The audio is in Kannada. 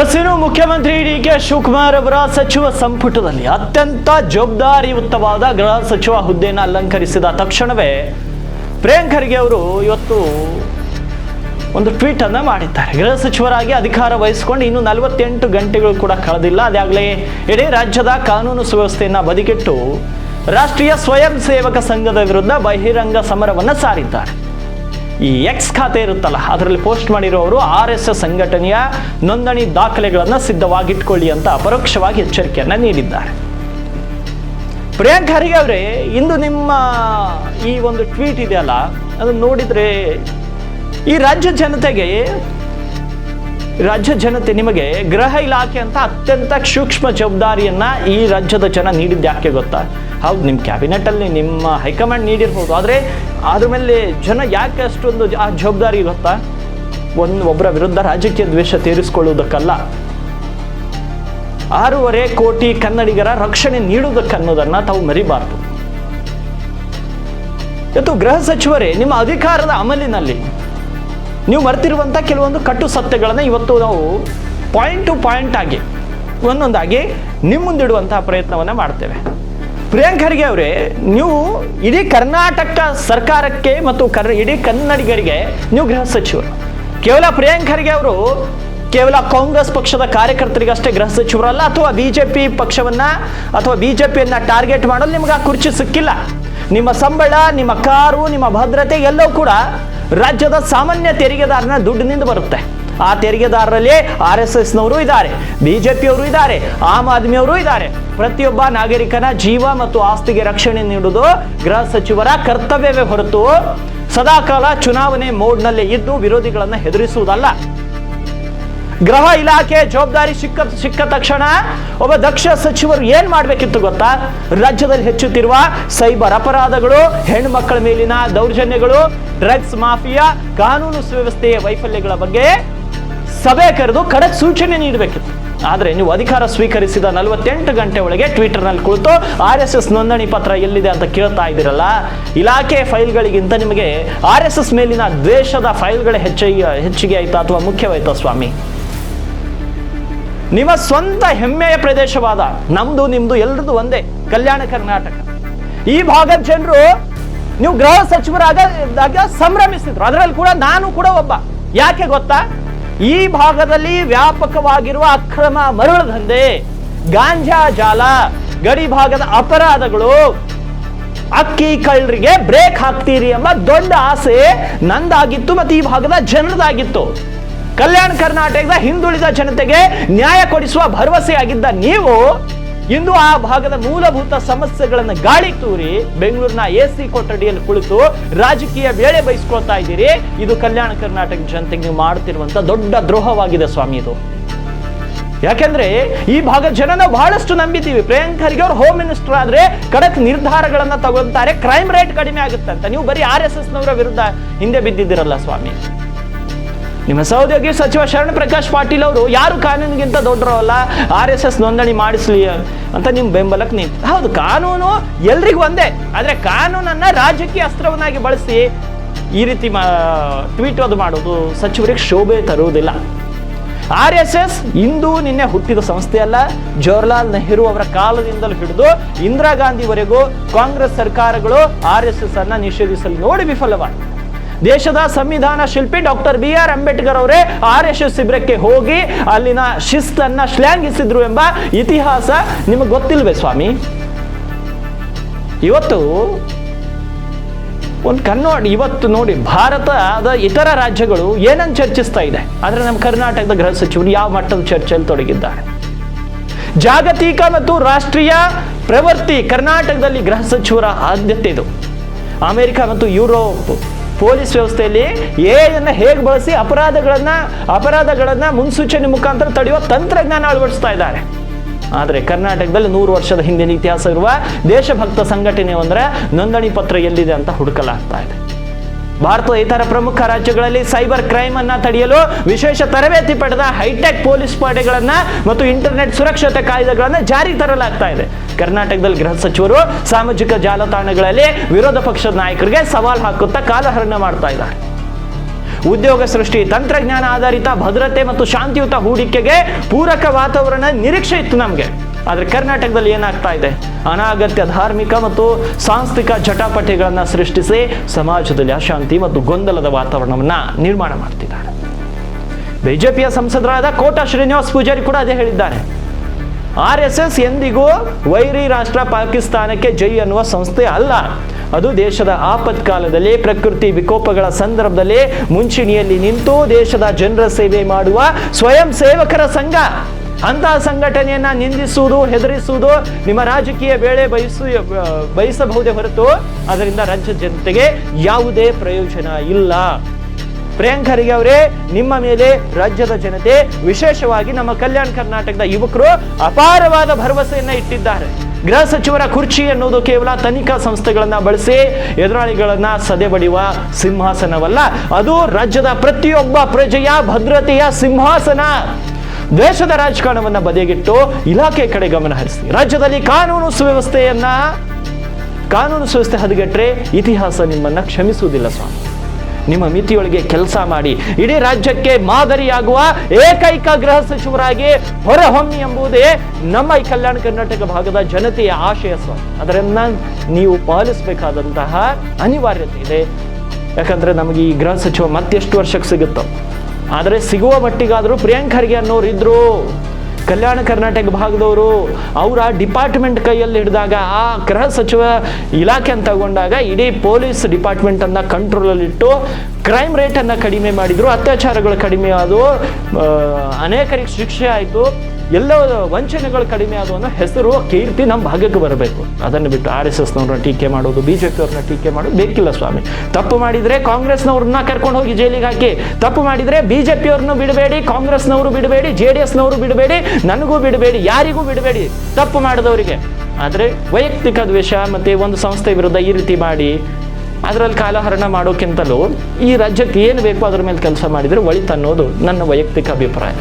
ಎಸ್ಸಿನ ಮುಖ್ಯಮಂತ್ರಿ ಡಿ.ಕೆ. ಶಿವಕುಮಾರ್ ಅವರ ಸಚಿವ ಸಂಪುಟದಲ್ಲಿ ಅತ್ಯಂತ ಜವಾಬ್ದಾರಿಯುತವಾದ ಗೃಹ ಸಚಿವ ಹುದ್ದೆಯನ್ನು ಅಲಂಕರಿಸಿದ ತಕ್ಷಣವೇ ಪ್ರಿಯಾಂಕ್ ಖರ್ಗೆ ಅವರು ಇವತ್ತು ಒಂದು ಟ್ವೀಟ್ ಅನ್ನು ಮಾಡಿದ್ದಾರೆ. ಗೃಹ ಸಚಿವರಾಗಿ ಅಧಿಕಾರ ವಹಿಸಿಕೊಂಡು ಇನ್ನು 48 ಗಂಟೆಗಳು ಕೂಡ ಕಳೆದಿಲ್ಲ. ಅದಾಗಲೇ ಇಡೀ ರಾಜ್ಯದ ಕಾನೂನು ಸುವ್ಯವಸ್ಥೆಯನ್ನು ಬದಿಗಿಟ್ಟು ರಾಷ್ಟ್ರೀಯ ಸ್ವಯಂ ಸೇವಕ ಸಂಘದ ವಿರುದ್ಧ ಬಹಿರಂಗ ಸಮರವನ್ನು ಸಾರಿದ್ದಾರೆ. ಈ ಎಕ್ಸ್ ಖಾತೆ ಇರುತ್ತಲ್ಲ, ಅದರಲ್ಲಿ ಪೋಸ್ಟ್ ಮಾಡಿರುವವರು RSS ಸಂಘಟನೆಯ ನೋಂದಣಿ ದಾಖಲೆಗಳನ್ನು ಸಿದ್ಧವಾಗಿಟ್ಕೊಳ್ಳಿ ಅಂತ ಪರೋಕ್ಷವಾಗಿ ಎಚ್ಚರಿಕೆಯನ್ನು ನೀಡಿದ್ದಾರೆ. ಪ್ರಿಯಾಂಕ್ ಖರ್ಗೆ ಅವರೇ, ಇಂದು ನಿಮ್ಮ ಈ ಒಂದು ಟ್ವೀಟ್ ಇದೆಯಲ್ಲ, ಅದನ್ನು ನೋಡಿದರೆ ಈ ರಾಜ್ಯ ಜನತೆ ನಿಮಗೆ ಗೃಹ ಇಲಾಖೆ ಅಂತ ಅತ್ಯಂತ ಸೂಕ್ಷ್ಮ ಜವಾಬ್ದಾರಿಯನ್ನ ಈ ರಾಜ್ಯದ ಜನ ನೀಡಿದ್ದು ಯಾಕೆ ಗೊತ್ತಾ? ಹೌದು, ನಿಮ್ಮ ಕ್ಯಾಬಿನೆಟ್ ಅಲ್ಲಿ ನಿಮ್ಮ ಹೈಕಮಾಂಡ್ ನೀಡಿರ್ಬೋದು, ಆದರೆ ಅದ್ರ ಮೇಲೆ ಜನ ಯಾಕೆ ಅಷ್ಟೊಂದು ಆ ಜವಾಬ್ದಾರಿ ಗೊತ್ತಾ? ಒಬ್ಬರ ವಿರುದ್ಧ ರಾಜಕೀಯ ದ್ವೇಷ ತೀರಿಸಿಕೊಳ್ಳುವುದಕ್ಕಲ್ಲ, 6.5 ಕೋಟಿ ಕನ್ನಡಿಗರ ರಕ್ಷಣೆ ನೀಡುವುದಕ್ಕನ್ನೋದನ್ನ ತಾವು ಮರಿಬಾರ್ದು. ಇವತ್ತು ಗೃಹ ಸಚಿವರೇ, ನಿಮ್ಮ ಅಧಿಕಾರದ ಅಮಲಿನಲ್ಲಿ ನೀವು ಮರೆತಿರುವಂಥ ಕೆಲವೊಂದು ಕಟ್ಟು ಸತ್ಯಗಳನ್ನು ಇವತ್ತು ನಾವು ಪಾಯಿಂಟ್ ಟು ಪಾಯಿಂಟ್ ಆಗಿ ಒಂದೊಂದಾಗಿ ನಿಮ್ಮ ಮುಂದಿಡುವಂತಹ ಪ್ರಯತ್ನವನ್ನು ಮಾಡ್ತೇವೆ. ಪ್ರಿಯಾಂಕ್ ಖರ್ಗೆ ಅವರೇ, ನೀವು ಇಡೀ ಕರ್ನಾಟಕ ಸರ್ಕಾರಕ್ಕೆ ಮತ್ತು ಇಡೀ ಕನ್ನಡಿಗರಿಗೆ ನೀವು ಗೃಹ ಸಚಿವರು. ಕೇವಲ ಪ್ರಿಯಾಂಕ್ ಖರ್ಗೆ ಅವರು ಕೇವಲ ಕಾಂಗ್ರೆಸ್ ಪಕ್ಷದ ಕಾರ್ಯಕರ್ತರಿಗಷ್ಟೇ ಗೃಹ ಸಚಿವರಲ್ಲ, ಅಥವಾ BJP ಪಕ್ಷವನ್ನ ಅಥವಾ BJPಯನ್ನ ಟಾರ್ಗೆಟ್ ಮಾಡಲು ನಿಮ್ಗೆ ಆ ಕುರ್ಚಿ ಸಿಕ್ಕಿಲ್ಲ. ನಿಮ್ಮ ಸಂಬಳ, ನಿಮ್ಮ ಕಾರು, ನಿಮ್ಮ ಭದ್ರತೆ ಎಲ್ಲವೂ ಕೂಡ ರಾಜ್ಯದ ಸಾಮಾನ್ಯ ತೆರಿಗೆದಾರನ ದುಡ್ಡಿನಿಂದ ಬರುತ್ತೆ. ಆ ತೆರಿಗೆದಾರರಲ್ಲಿ RSSನವರು ಇದ್ದಾರೆ, BJPಯವರು ಇದ್ದಾರೆ, ಆಮ್ ಆದ್ಮಿಯವರು ಇದ್ದಾರೆ. ಪ್ರತಿಯೊಬ್ಬ ನಾಗರಿಕನ ಜೀವ ಮತ್ತು ಆಸ್ತಿಗೆ ರಕ್ಷಣೆ ನೀಡುವುದು ಗೃಹ ಸಚಿವರ ಕರ್ತವ್ಯವೇ ಹೊರತು ಸದಾಕಾಲ ಚುನಾವಣೆ ಮೋಡ್ನಲ್ಲಿ ಇದ್ದು ವಿರೋಧಿಗಳನ್ನು ಹೆದರಿಸುವುದಲ್ಲ. ಗೃಹ ಇಲಾಖೆ ಜವಾಬ್ದಾರಿ ಸಿಕ್ಕ ತಕ್ಷಣ ಒಬ್ಬ ದಕ್ಷ ಸಚಿವರು ಏನ್ ಮಾಡ್ಬೇಕಿತ್ತು ಗೊತ್ತಾ? ರಾಜ್ಯದಲ್ಲಿ ಹೆಚ್ಚುತ್ತಿರುವ ಸೈಬರ್ ಅಪರಾಧಗಳು, ಹೆಣ್ಣುಮಕ್ಕಳ ಮೇಲಿನ ದೌರ್ಜನ್ಯಗಳು, ಡ್ರಗ್ಸ್ ಮಾಫಿಯಾ, ಕಾನೂನು ಸುವ್ಯವಸ್ಥೆಯ ವೈಫಲ್ಯಗಳ ಬಗ್ಗೆ ಸಭೆ ಕರೆದು ಖಡಕ್ ಸೂಚನೆ ನೀಡಬೇಕಿತ್ತು. ಆದ್ರೆ ನೀವು ಅಧಿಕಾರ ಸ್ವೀಕರಿಸಿದ 48 ಗಂಟೆ ಒಳಗೆ ಟ್ವಿಟರ್ನಲ್ಲಿ ಕುಳಿತು RSS ನೋಂದಣಿ ಪತ್ರ ಎಲ್ಲಿದೆ ಅಂತ ಕೇಳ್ತಾ ಇದ್ದೀರಲ್ಲ. ಇಲಾಖೆ ಫೈಲ್ಗಳಿಗಿಂತ ನಿಮಗೆ RSS ಮೇಲಿನ ದ್ವೇಷದ ಫೈಲ್ಗಳೇ ಹೆಚ್ಚಿಗೆ ಆಯ್ತಾ ಅಥವಾ ಮುಖ್ಯವಾಯ್ತಾ ಸ್ವಾಮಿ? ನಿಮ್ಮ ಸ್ವಂತ ಹೆಮ್ಮೆಯ ಪ್ರದೇಶವಾದ ನಮ್ದು ನಿಮ್ದು ಎಲ್ಲರದು ಒಂದೇ ಕಲ್ಯಾಣ ಕರ್ನಾಟಕ. ಈ ಭಾಗದ ಜನರು ನೀವು ಗೃಹ ಸಚಿವರಾದಾಗ ಸಂಭ್ರಮಿಸಿದ್ರು, ಅದರಲ್ಲಿ ಕೂಡ ನಾನು ಕೂಡ ಒಬ್ಬ. ಯಾಕೆ ಗೊತ್ತಾ? ಈ ಭಾಗದಲ್ಲಿ ವ್ಯಾಪಕವಾಗಿರುವ ಅಕ್ರಮ ಮರಳು ದಂಧೆ, ಗಾಂಜಾ ಜಾಲ, ಗಡಿ ಭಾಗದ ಅಪರಾಧಗಳು, ಅಕ್ಕಿ ಕಳ್ಳರಿಗೆ ಬ್ರೇಕ್ ಹಾಕ್ತೀರಿ ಎಂಬ ದೊಡ್ಡ ಆಸೆ ನಂದಾಗಿತ್ತು ಮತ್ತು ಈ ಭಾಗದ ಜನರದಾಗಿತ್ತು. ಕಲ್ಯಾಣ ಕರ್ನಾಟಕದ ಹಿಂದುಳಿದ ಜನತೆಗೆ ನ್ಯಾಯ ಕೊಡಿಸುವ ಭರವಸೆಯಾಗಿದ್ದ ನೀವು ಇಂದು ಆ ಭಾಗದ ಮೂಲಭೂತ ಸಮಸ್ಯೆಗಳನ್ನು ಗಾಳಿ ತೂರಿ ಬೆಂಗಳೂರಿನ AC ಕೊಠಡಿಯಲ್ಲಿ ಕುಳಿತು ರಾಜಕೀಯ ವೇಳೆ ಬಯಸ್ಕೊಳ್ತಾ ಇದ್ದೀರಿ. ಇದು ಕಲ್ಯಾಣ ಕರ್ನಾಟಕ ಜನತೆಗೆ ನೀವು ಮಾಡುತ್ತಿರುವಂತ ದೊಡ್ಡ ದ್ರೋಹವಾಗಿದೆ ಸ್ವಾಮಿ ಇದು. ಯಾಕೆಂದ್ರೆ ಈ ಭಾಗದ ಜನನ ಬಹಳಷ್ಟು ನಂಬಿದ್ದೀವಿ. ಪ್ರಿಯಾಂಕ್ ಖರ್ಗೆ ಅವರು ಹೋಮ್ ಮಿನಿಸ್ಟರ್ ಆದ್ರೆ ಖಡಕ್ ನಿರ್ಧಾರಗಳನ್ನ ತಗೊಳ್ತಾರೆ, ಕ್ರೈಮ್ ರೇಟ್ ಕಡಿಮೆ ಆಗುತ್ತೆ ಅಂತ. ನೀವು ಬರೀ RSSನವರ ವಿರುದ್ಧ ಹಿಂದೆ ಬಿದ್ದಿದ್ದೀರಲ್ಲ ಸ್ವಾಮಿ. ನಿಮ್ಮ ಸಹೋದ್ಯೋಗಿ ಸಚಿವ ಶರಣ ಪ್ರಕಾಶ್ ಪಾಟೀಲ್ ಅವರು ಯಾರು ಕಾನೂನಿಗಿಂತ ದೊಡ್ಡರವಲ್ಲ, RSS ನೋಂದಣಿ ಮಾಡಿಸ್ಲಿ ಅಂತ ನಿಮ್ಮ ಬೆಂಬಲಕ್ಕೆ ನಿಂತು. ಹೌದು, ಕಾನೂನು ಎಲ್ರಿಗೂ ಒಂದೇ, ಆದ್ರೆ ಕಾನೂನನ್ನ ರಾಜಕೀಯ ಅಸ್ತ್ರವನ್ನಾಗಿ ಬಳಸಿ ಈ ರೀತಿ ಟ್ವೀಟ್ ಅದು ಮಾಡೋದು ಸಚಿವರಿಗೆ ಶೋಭೆ ತರುವುದಿಲ್ಲ. RSS ಇಂದು ನಿನ್ನೆ ಹುಟ್ಟಿದ ಸಂಸ್ಥೆ ಅಲ್ಲ. ಜವಾಹರ್ಲಾಲ್ ನೆಹರು ಅವರ ಕಾಲದಿಂದಲೂ ಹಿಡಿದು ಇಂದಿರಾ ಗಾಂಧಿವರೆಗೂ ಕಾಂಗ್ರೆಸ್ ಸರ್ಕಾರಗಳು RSS ಅನ್ನ ನಿಷೇಧಿಸಲು ನೋಡಿ ವಿಫಲವಾಗಿದೆ. ದೇಶದ ಸಂವಿಧಾನ ಶಿಲ್ಪಿ ಡಾಕ್ಟರ್ BR ಅಂಬೇಡ್ಕರ್ ಅವರೇ RSS ಶಿಬಿರಕ್ಕೆ ಹೋಗಿ ಅಲ್ಲಿನ ಶಿಸ್ತನ್ನ ಶ್ಲಾಘಿಸಿದ್ರು ಎಂಬ ಇತಿಹಾಸ ನಿಮಗೆ ಗೊತ್ತಿಲ್ವೇ ಸ್ವಾಮಿ? ಇವತ್ತು ಇವತ್ತು ನೋಡಿ, ಭಾರತದ ಇತರ ರಾಜ್ಯಗಳು ಏನನ್ನು ಚರ್ಚಿಸ್ತಾ ಇದೆ, ಆದ್ರೆ ನಮ್ಮ ಕರ್ನಾಟಕದ ಗೃಹ ಸಚಿವರು ಯಾವ ಮಟ್ಟದ ಚರ್ಚೆಯಲ್ಲಿ ತೊಡಗಿದ್ದಾರೆ. ಜಾಗತಿಕ ಮತ್ತು ರಾಷ್ಟ್ರೀಯ ಪ್ರವೃತ್ತಿ ಕರ್ನಾಟಕದಲ್ಲಿ ಗೃಹ ಸಚಿವರ ಆದ್ಯತೆ ಇದು. ಅಮೆರಿಕ ಮತ್ತು ಯುರೋಪ್ ಪೊಲೀಸ್ ವ್ಯವಸ್ಥೆಯಲ್ಲಿ AI ಹೇಗೆ ಬಳಸಿ ಅಪರಾಧಗಳನ್ನ ಮುನ್ಸೂಚನೆ ಮುಖಾಂತರ ತಡೆಯುವ ತಂತ್ರಜ್ಞಾನ ಅಳವಡಿಸ್ತಾ ಇದ್ದಾರೆ. ಆದರೆ ಕರ್ನಾಟಕದಲ್ಲಿ 100 ವರ್ಷದ ಹಿಂದಿನ ಇತಿಹಾಸ ಇರುವ ದೇಶಭಕ್ತ ಸಂಘಟನೆ ಅಂದ್ರೆ ನೋಂದಣಿ ಪತ್ರ ಎಲ್ಲಿದೆ ಅಂತ ಹುಡುಕಲಾಗ್ತಾ ಇದೆ. ಭಾರತದ ಇತರ ಪ್ರಮುಖ ರಾಜ್ಯಗಳಲ್ಲಿ ಸೈಬರ್ ಕ್ರೈಮ್ ಅನ್ನ ತಡೆಯಲು ವಿಶೇಷ ತರಬೇತಿ ಪಡೆದ ಹೈಟೆಕ್ ಪೊಲೀಸ್ ಪಡೆಗಳನ್ನ ಮತ್ತು ಇಂಟರ್ನೆಟ್ ಸುರಕ್ಷತೆ ಕಾಯ್ದೆಗಳನ್ನ ಜಾರಿಗೆ ತರಲಾಗ್ತಾ ಇದೆ. ಕರ್ನಾಟಕದಲ್ಲಿ ಗೃಹ ಸಚಿವರು ಸಾಮಾಜಿಕ ಜಾಲತಾಣಗಳಲ್ಲಿ ವಿರೋಧ ಪಕ್ಷದ ನಾಯಕರಿಗೆ ಸವಾಲು ಹಾಕುತ್ತಾ ಕಾಲಹರಣ ಮಾಡ್ತಾ ಇದ್ದಾರೆ. ಉದ್ಯೋಗ ಸೃಷ್ಟಿ, ತಂತ್ರಜ್ಞಾನ ಆಧಾರಿತ ಭದ್ರತೆ ಮತ್ತು ಶಾಂತಿಯುತ ಹೂಡಿಕೆಗೆ ಪೂರಕ ವಾತಾವರಣ ನಿರೀಕ್ಷೆ ಇತ್ತು ನಮಗೆ. ಆದರೆ ಕರ್ನಾಟಕದಲ್ಲಿ ಏನಾಗ್ತಾ ಇದೆ? ಅನಾಗತ್ಯ ಧಾರ್ಮಿಕ ಮತ್ತು ಸಾಂಸ್ಥಿಕ ಜಟಾಪಟಿಗಳನ್ನ ಸೃಷ್ಟಿಸಿ ಸಮಾಜದಲ್ಲಿ ಅಶಾಂತಿ ಮತ್ತು ಗೊಂದಲದ ವಾತಾವರಣವನ್ನ ನಿರ್ಮಾಣ ಮಾಡ್ತಿದ್ದಾರೆ. ಬಿಜೆಪಿಯ ಸಂಸದರಾದ ಕೋಟಾ ಶ್ರೀನಿವಾಸ್ ಪೂಜಾರಿ ಕೂಡ ಅದೇ ಹೇಳಿದ್ದಾರೆ. RSS ಎಂದಿಗೂ ವೈರಿ ರಾಷ್ಟ್ರ ಪಾಕಿಸ್ತಾನಕ್ಕೆ ಜೈ ಅನ್ನುವ ಸಂಸ್ಥೆ ಅಲ್ಲ. ಅದು ದೇಶದ ಆಪತ್ಕಾಲದಲ್ಲಿ, ಪ್ರಕೃತಿ ವಿಕೋಪಗಳ ಸಂದರ್ಭದಲ್ಲಿ ಮುಂಚೂಣಿಯಲ್ಲಿ ನಿಂತು ದೇಶದ ಜನರ ಸೇವೆ ಮಾಡುವ ಸ್ವಯಂ ಸೇವಕರ ಸಂಘ. ಅಂತಹ ಸಂಘಟನೆಯನ್ನ ನಿಂದಿಸುವುದು, ಹೆದರಿಸುವುದು ನಿಮ್ಮ ರಾಜಕೀಯ ಬೇಳೆ ಬಯಸಬಹುದೇ ಹೊರತು ಅದರಿಂದ ರಾಜ್ಯದ ಜನತೆಗೆ ಯಾವುದೇ ಪ್ರಯೋಜನ ಇಲ್ಲ. ಪ್ರಿಯಾಂಕ್ ಖರ್ಗೆ ಅವರೇ, ನಿಮ್ಮ ಮೇಲೆ ರಾಜ್ಯದ ಜನತೆ, ವಿಶೇಷವಾಗಿ ನಮ್ಮ ಕಲ್ಯಾಣ ಕರ್ನಾಟಕದ ಯುವಕರು ಅಪಾರವಾದ ಭರವಸೆಯನ್ನ ಇಟ್ಟಿದ್ದಾರೆ. ಗೃಹ ಸಚಿವರ ಕುರ್ಚಿ ಎನ್ನುವುದು ಕೇವಲ ತನಿಖಾ ಸಂಸ್ಥೆಗಳನ್ನ ಬಳಸಿ ಎದುರಾಳಿಗಳನ್ನ ಸದೆಬಡಿಯುವ ಸಿಂಹಾಸನವಲ್ಲ, ಅದು ರಾಜ್ಯದ ಪ್ರತಿಯೊಬ್ಬ ಪ್ರಜೆಯ ಭದ್ರತೆಯ ಸಿಂಹಾಸನ. ದೇಶದ ರಾಜಕಾರಣವನ್ನ ಬದಿಗಿಟ್ಟು ಇಲಾಖೆ ಕಡೆ ಗಮನ ಹರಿಸಿ. ರಾಜ್ಯದಲ್ಲಿ ಕಾನೂನು ಸುವ್ಯವಸ್ಥೆ ಹದಗೆಟ್ರೆ ಇತಿಹಾಸ ನಿಮ್ಮನ್ನ ಕ್ಷಮಿಸುವುದಿಲ್ಲ ಸ್ವಾಮಿ. ನಿಮ್ಮ ಮಿತಿಯೊಳಗೆ ಕೆಲಸ ಮಾಡಿ ಇಡೀ ರಾಜ್ಯಕ್ಕೆ ಮಾದರಿಯಾಗುವ ಏಕೈಕ ಗೃಹ ಸಚಿವರಾಗಿ ಹೊರಹೊಮ್ಮಿ ಎಂಬುದೇ ನಮ್ಮ ಈ ಕಲ್ಯಾಣ ಕರ್ನಾಟಕ ಭಾಗದ ಜನತೆಯ ಆಶಯ ಸ್ವಾಮಿ. ಅದರನ್ನ ನೀವು ಪಾಲಿಸಬೇಕಾದಂತಹ ಅನಿವಾರ್ಯತೆ ಇದೆ. ಯಾಕಂದ್ರೆ ನಮಗೆ ಈ ಗೃಹ ಸಚಿವ ಮತ್ತೆಷ್ಟು ವರ್ಷಕ್ಕೆ ಸಿಗುತ್ತೋ, ಆದರೆ ಸಿಗುವ ಮಟ್ಟಿಗಾದರೂ ಪ್ರಿಯಾಂಕ್ ಖರ್ಗೆ ಅನ್ನೋರು ಇದ್ರು, ಕಲ್ಯಾಣ ಕರ್ನಾಟಕ ಭಾಗದವರು. ಅವರ ಡಿಪಾರ್ಟ್ಮೆಂಟ್ ಕೈಯಲ್ಲಿ ಹಿಡಿದಾಗ, ಆ ಗೃಹ ಸಚಿವ ಇಲಾಖೆ ಅಂತ ತಗೊಂಡಾಗ ಇಡೀ ಪೊಲೀಸ್ ಡಿಪಾರ್ಟ್ಮೆಂಟ್ ಅನ್ನ ಕಂಟ್ರೋಲಲ್ಲಿಟ್ಟು ಕ್ರೈಮ್ ರೇಟ್ ಅನ್ನ ಕಡಿಮೆ ಮಾಡಿದ್ರು, ಅತ್ಯಾಚಾರಗಳು ಕಡಿಮೆ ಆದವು, ಅನೇಕರಿಗೆ ಶಿಕ್ಷೆ ಆಯಿತು, ಎಲ್ಲ ವಂಚನೆಗಳು ಕಡಿಮೆ ಆದವು ಅನ್ನೋ ಹೆಸರು, ಕೀರ್ತಿ ನಮ್ಮ ಭಾಗಕ್ಕೆ ಬರಬೇಕು. ಅದನ್ನು ಬಿಟ್ಟು RSSನವ್ರನ್ನ ಟೀಕೆ ಮಾಡೋದು, BJP ಅವ್ರನ್ನ ಟೀಕೆ ಮಾಡೋದು ಬೇಕಿಲ್ಲ ಸ್ವಾಮಿ. ತಪ್ಪು ಮಾಡಿದ್ರೆ ಕಾಂಗ್ರೆಸ್ನವ್ರನ್ನ ಕರ್ಕೊಂಡು ಹೋಗಿ ಜೈಲಿಗೆ ಹಾಕಿ, ತಪ್ಪು ಮಾಡಿದ್ರೆ BJP ಅವ್ರನ್ನ ಬಿಡಬೇಡಿ, ಕಾಂಗ್ರೆಸ್ನವರು ಬಿಡಬೇಡಿ, JDSನವರು ಬಿಡಬೇಡಿ, ನನಗೂ ಬಿಡಬೇಡಿ, ಯಾರಿಗೂ ಬಿಡಬೇಡಿ ತಪ್ಪು ಮಾಡಿದವರಿಗೆ. ಆದರೆ ವೈಯಕ್ತಿಕ ದ್ವೇಷ ಮತ್ತೆ ಒಂದು ಸಂಸ್ಥೆ ವಿರುದ್ಧ ಈ ರೀತಿ ಮಾಡಿ ಅದರಲ್ಲಿ ಕಾಲಹರಣ ಮಾಡೋಕ್ಕಿಂತಲೂ ಈ ರಾಜ್ಯಕ್ಕೆ ಏನು ಬೇಕೋ ಅದ್ರ ಮೇಲೆ ಕೆಲಸ ಮಾಡಿದರೆ ಒಳಿತು ಅನ್ನೋದು ನನ್ನ ವೈಯಕ್ತಿಕ ಅಭಿಪ್ರಾಯ.